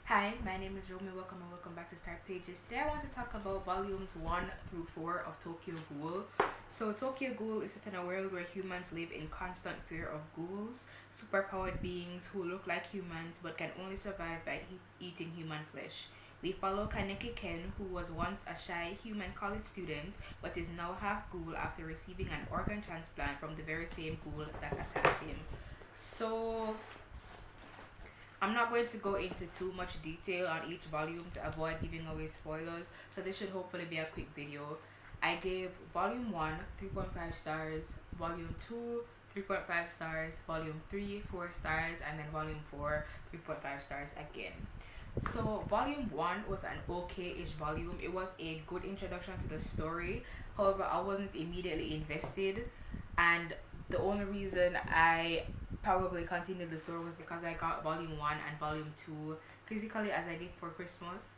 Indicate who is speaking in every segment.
Speaker 1: Hi, my name is Romy. Welcome and welcome back to Start Pages. Today I want to talk about volumes 1 through 4 of Tokyo Ghoul. So, Tokyo Ghoul is set in a world where humans live in constant fear of ghouls, superpowered beings who look like humans but can only survive by eating human flesh. We follow Kaneki Ken, who was once a shy human college student but is now half ghoul after receiving an organ transplant from the very same ghoul that attacked him. So, I'm not going to go into too much detail on each volume to avoid giving away spoilers, so this should hopefully be a quick video. I gave volume 1 3.5 stars, volume 2 3.5 stars, volume 3 4 stars, and then volume 4 3.5 stars again. So volume 1 was an okay-ish volume. It was a good introduction to the story. However, I wasn't immediately invested, and the only reason I probably continued the story was because I got volume 1 and volume 2 physically as I did for Christmas.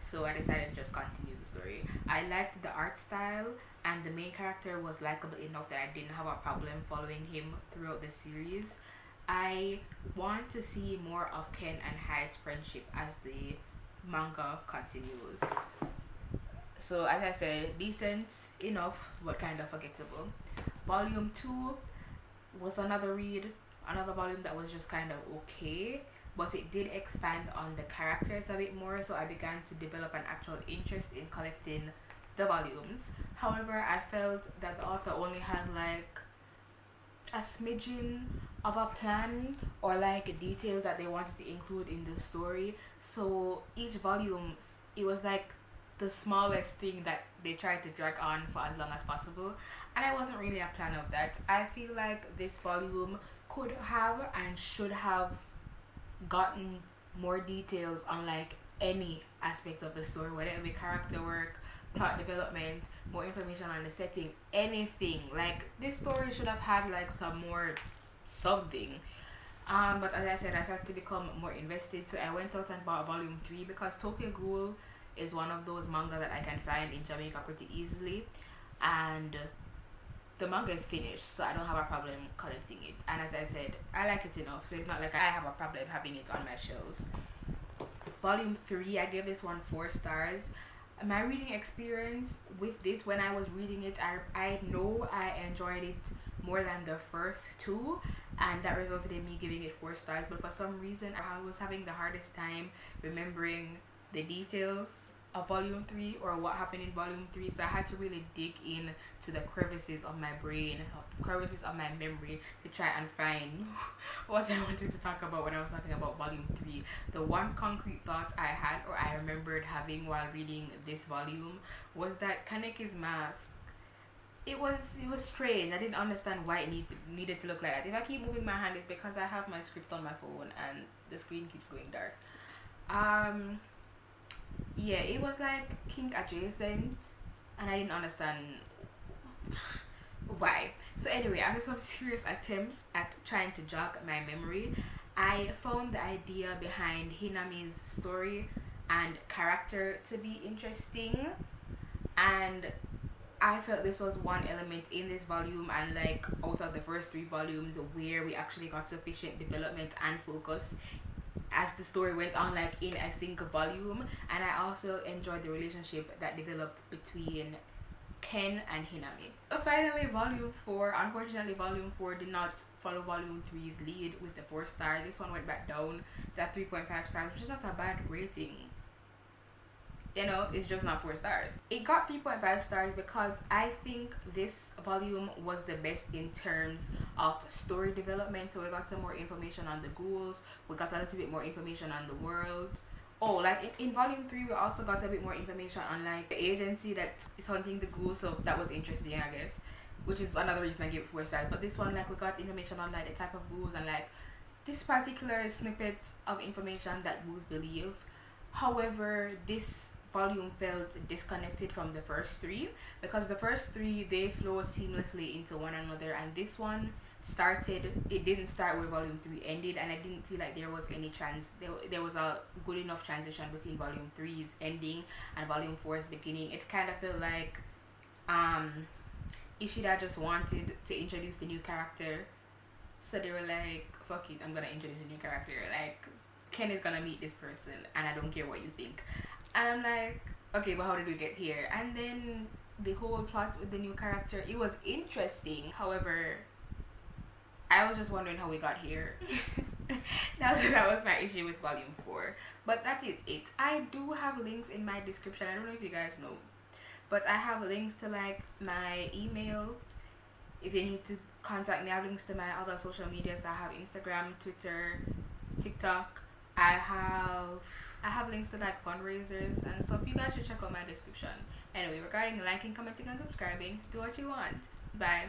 Speaker 1: So I decided to just continue the story. I liked the art style, and the main character was likable enough that I didn't have a problem following him throughout the series. I want to see more of Ken and Hyde's friendship as the manga continues. So as I said, decent enough but kind of forgettable. Volume 2 was another volume that was just kind of okay, but it did expand on the characters a bit more, so I began to develop an actual interest in collecting the volumes. However, I felt that the author only had like a smidgen of a plan or like details that they wanted to include in the story. So each volume, it was like the smallest thing that they tried to drag on for as long as possible, and I wasn't really a fan of that. I feel like this volume could have and should have gotten more details on like any aspect of the story, whether it be character work, plot development, more information on the setting, anything. Like this story should have had like some more something. But as I said, I started to become more invested, so I went out and bought volume 3 because Tokyo Ghoul is one of those manga that I can find in Jamaica pretty easily, and the manga is finished, so I don't have a problem collecting it. And as I said, I like it enough, so it's not like I have a problem having it on my shelves. Volume 3, I gave this one 4 stars. My reading experience with this, when I was reading it, I know I enjoyed it more than the first two, and that resulted in me giving it 4 stars. But for some reason, I was having the hardest time remembering the details of volume 3 or what happened in volume 3, so I had to really dig in to the crevices of my brain, crevices of my memory, to try and find what I wanted to talk about when I was talking about volume 3. The one concrete thought I had, or I remembered having while reading this volume, was that Kaneki's mask, it was strange. I didn't understand why it needed to look like that. If I keep moving my hand, it's because I have my script on my phone and the screen keeps going dark. Yeah, it was like kink adjacent, and I didn't understand why. So anyway, after some serious attempts at trying to jog my memory, I found the idea behind Hinami's story and character to be interesting, and I felt this was one element in this volume, and like out of the first 3 volumes, where we actually got sufficient development and focus as the story went on, like in a single volume. And I also enjoyed the relationship that developed between Ken and Hinami. So finally, volume 4. Unfortunately, volume 4 did not follow volume 3's lead with the 4 star. This one went back down to 3.5 stars, which is not a bad rating. You know, it's just not 4 stars. It got 3.5 stars because I think this volume was the best in terms of story development. So we got some more information on the ghouls, we got a little bit more information on the world. Oh, like in volume 3, we also got a bit more information on like the agency that is hunting the ghouls, so that was interesting, I guess, which is another reason I gave it 4 stars. But this one, like, we got information on like the type of ghouls and like this particular snippet of information that ghouls believe. However, this volume felt disconnected from the first 3, because the first 3, they flowed seamlessly into one another, and this one it didn't start where volume 3 ended, and I didn't feel like there was any there was a good enough transition between volume 3's ending and volume 4's beginning. It kind of felt like Ishida just wanted to introduce the new character, so they were like, fuck it, I'm gonna introduce a new character. Like, Ken is gonna meet this person and I don't care what you think. And I'm like, okay, but how did we get here? And then the whole plot with the new character, it was interesting. However, I was just wondering how we got here. that was my issue with volume 4. But that is it. I do have links in my description. I don't know if you guys know, but I have links to like my email. If you need to contact me, I have links to my other social medias. I have Instagram, Twitter, TikTok. I have links to like fundraisers and stuff. You guys should check out my description. Anyway, regarding liking, commenting, and subscribing, do what you want. Bye.